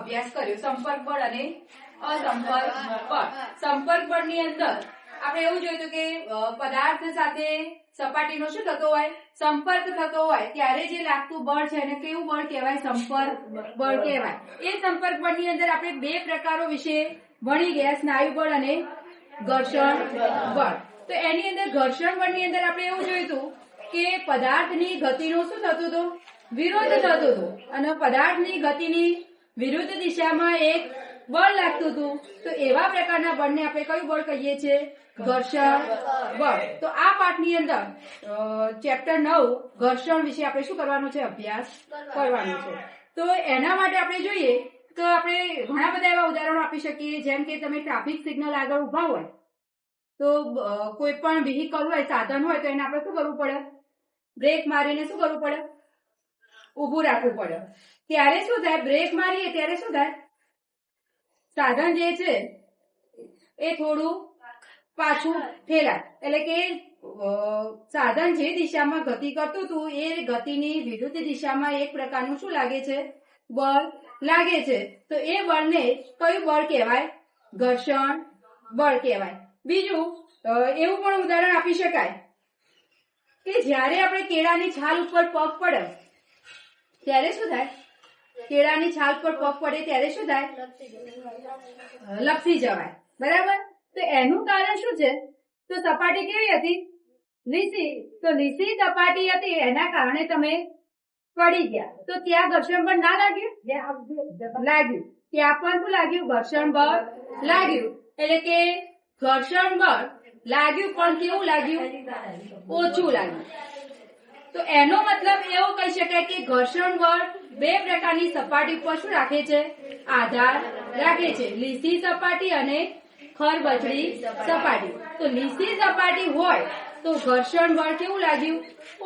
અભ્યાસ કર્યો, સંપર્ક બળ અને અસંપર્ક બળ. સંપર્ક બળની અંદર આપણે એવું જોયું હતું કે પદાર્થ સાથે સપાટીનો શું થતો હોય, સંપર્ક થતો હોય ત્યારે જે લાગતું બળ છે એને કેવું બળ કહેવાય, સંપર્ક બળ કહેવાય. એ સંપર્ક બળની અંદર આપણે બે પ્રકારો વિશે ભણી ગયા, સ્નાયુ બળ અને ઘર્ષણ બળ. તો એની અંદર ઘર્ષણ બળની અંદર આપણે એવું જોયું હતું કે પદાર્થની ગતિનું શું થતું હતું, વિરોધ થતું હતું અને પદાર્થની ગતિની વિરુદ્ધ દિશામાં એક બળ લાગતું હતું. તો એવા પ્રકારના બળને આપણે કયું બળ કહીએ છીએ, ઘર્ષણ બળ. તો આ પાઠની અંદર ચેપ્ટર 9 ઘર્ષણ વિશે આપણે શું કરવાનું છે, અભ્યાસ કરવાનો છે. તો એના માટે આપણે જોઈએ તો આપણે ઘણા બધા એવા ઉદાહરણો આપી શકીએ, જેમ કે તમે ટ્રાફિક સિગ્નલ આગળ ઉભા હોય તો કોઈ પણ વ્હીકલ હોય, સાધન હોય, તો એને આપણે શું કરવું પડે, બ્રેક મારીને શું કરવું પડે, ઉભું રાખવું પડે. ત્યારે શું થાય, બ્રેક મારીએ ત્યારે શું થાય, સાધન જે છે એ થોડું પાછું ઠેલાય, એટલે કે સાધન જે દિશામાં ગતિ કરતું હતું એ ગતિની વિરુદ્ધ દિશામાં એક પ્રકારનું શું લાગે છે, બળ લાગે છે. તો એ બળને કયું બળ કહેવાય, ઘર્ષણ બળ કહેવાય. બીજું એવું પણ ઉદાહરણ આપી શકાય કે જ્યારે આપણે કેળાની છાલ ઉપર પગ પડે ત્યારે શું થાય, કેળાની છાલ પર પગ પડે ત્યારે શું થાય, લપસી જવાય, બરાબર. તો એનું કારણ શું છે, તો સપાટી કેવી હતી, લીસી. તો લીસી સપાટી હતી એના કારણે તમે પડી ગયા, તો ત્યાં ઘર્ષણ બળ ના લાગ્યું, લાગ્યું. ત્યાં પણ શું લાગ્યું, ઘર્ષણ બળ લાગ્યું. એટલે કે ઘર્ષણ બળ લાગ્યું પણ કેવું લાગ્યું, ઓછું લાગ્યું. તો એનો મતલબ એવો કહી શકાય કે ઘર્ષણ બળ બે પ્રકારની સપાટી ઉપર શું રાખે છે, આધાર રાખે છે, લીસી સપાટી અને ખરબચડી સપાટી. તો લીસી સપાટી હોય તો ઘર્ષણ બળ કેવું લાગ્યું,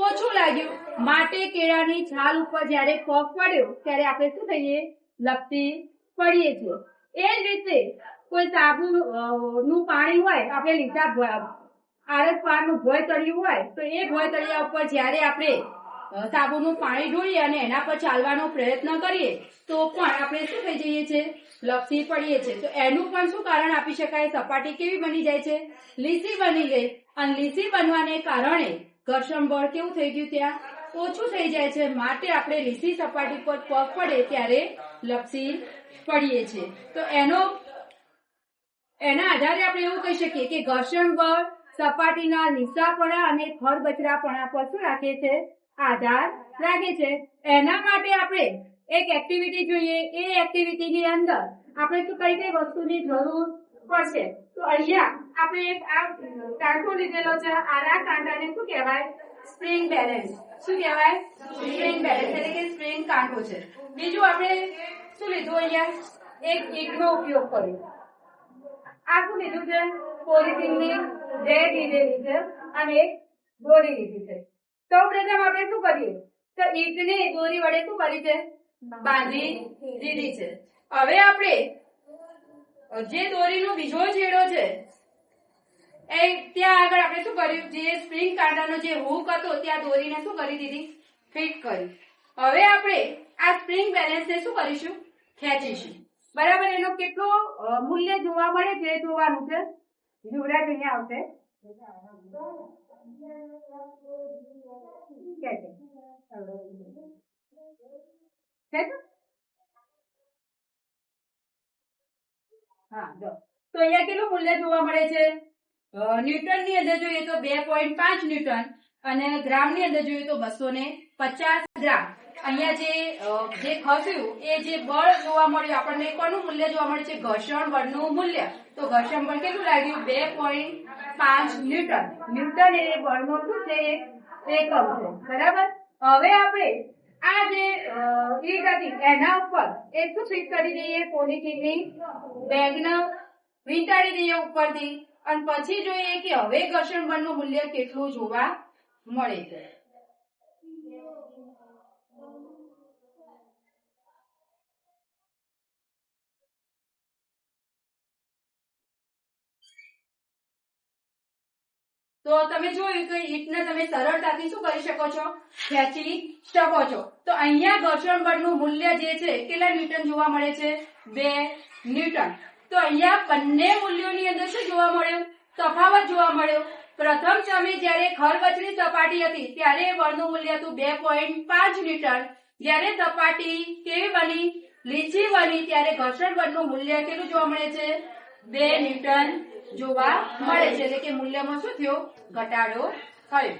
ઓછું લાગ્યું. માટે કેળાની છાલ ઉપર જ્યારે પગ પડ્યો ત્યારે આપણે શું થઈએ, લપસી પડીએ છીએ. એ જ રીતે કોઈ સાબુ નું પાણી હોય, આપણે લીધા આરસ પારનું ભોય તળિયું હોય તો એ ભોય તળિયા ઉપર જ્યારે આપણે સાબુનું પાણી ઢોળીએ અને એના પર ચાલવાનો પ્રયત્ન કરીએ તો પણ આપણે શું થઈ જઈએ છીએ, લપસી પડીએ છીએ. તો એનું પણ શું કારણ આપી શકાય, સપાટી કેવી બની જાય છે, લીસી બની ગઈ. અને લીસી બનવાને કારણે ઘર્ષણ બળ કેવું થઈ ગયું, ત્યાં ઓછું થઈ જાય છે. માટે આપણે લીસી સપાટી પર પગ પડે ત્યારે લપસી પડીએ છીએ. તો એના આધારે આપણે એવું કહી શકીએ કે ઘર્ષણ બળ સપાટીના લીસાપણા અને ખરબચડાપણા પર શું રાખે છે, આધાર રાખે છે. એના માટે આપણે એક એક્ટિવિટી જોઈએ. એ એક્ટિવિટીની અંદર આપણે શું કઈ કઈ વસ્તુની જરૂર પડશે. તો અહીંયા આપણે એક આ કાંટો લીધેલો છે. આ કાંટાને શું કહેવાય, સ્પ્રિંગ બેલેન્સ. શું કહેવાય, સ્પ્રિંગ બેલેન્સ, એટલે કે સ્પ્રિંગ કાંટો છે. બીજું આપણે શું લીધું, અહીંયા એક ઈંટનો ઉપયોગ કર્યો. આ શું લીધું છે, પોલિથીનની રેડ લીધેલી છે અને એક દોરી લીધી છે. સૌપ્રથમ આપણે શું કરીએ, તો ઈંટને દોરી વડે શું કરી છે, બાંધી દીધી છે. હવે આપણે જે દોરીનો બીજો છેડો છે એ ત્યાં આગળ આપણે શું કર્યું, જે સ્પ્રિંગ કાંટાનો જે હૂક હતો ત્યાં દોરીને શું કરી દીધી, ફિટ કરી. હવે આપણે આ સ્પ્રિંગ બેલેન્સને શું કરીશું, ખેંચીશું, બરાબર. એનો કેટલો મૂલ્ય જોવા મળે છે જોવાનું છે. યુવરાજ અહીંયા આવશે, હા જો. તો અહીંયા કેટલું મૂલ્ય જોવા મળે છે, ન્યૂટન ની અંદર જોઈએ તો 2.5 ન્યૂટન અને ગ્રામ ની અંદર જોઈએ તો 250 ગ્રામ. અહીંયા જે ખસ્યું એ જે બળ જોવા મળ્યું આપણને, કોનું મૂલ્ય જોવા મળે છે, ઘર્ષણ બળનું મૂલ્ય. તો ઘર્ષણ બળ કેટલું લાગ્યું, 2.5 ન્યૂટન. ન્યૂટન એ બળનો શું છે, એકમ છે, બરાબર. હવે આપણે આ જે ઈંટ હતી એના ઉપર એક શું ફિટ કરી દઈએ, પોલિથીનની બેગને વીંટાળી દઈએ ઉપરથી. અને પછી જોઈએ કે હવે ઘર્ષણ બળનું મૂલ્ય કેટલું જોવા મળે છે. તો તમે જોયું કે ઈંટને તમે સરળતાથી શું કરી શકો છો, ખેંચી શકો છો. તો અહીંયા ઘર્ષણ બળનું મૂલ્ય જે છે કેટલા ન્યૂટન જોવા મળે છે, 2 ન્યૂટન. તો અહીંયા બંને મૂલ્યોની અંદર શું જોવા મળ્યું, તફાવત જોવા મળ્યો. પ્રથમ સમયે જ્યારે ખરબચડી સપાટી હતી ત્યારે બળનું મૂલ્ય હતું 2.5 ન્યૂટન. જ્યારે સપાટી કેવી બની, લીસી બની, ત્યારે ઘર્ષણ બળનું મૂલ્ય કેટલું જોવા મળે છે, 2 ન્યૂટન જોવા મળે છે. એટલે કે મૂલ્યમાં શું થયો, ઘટાડો થયો.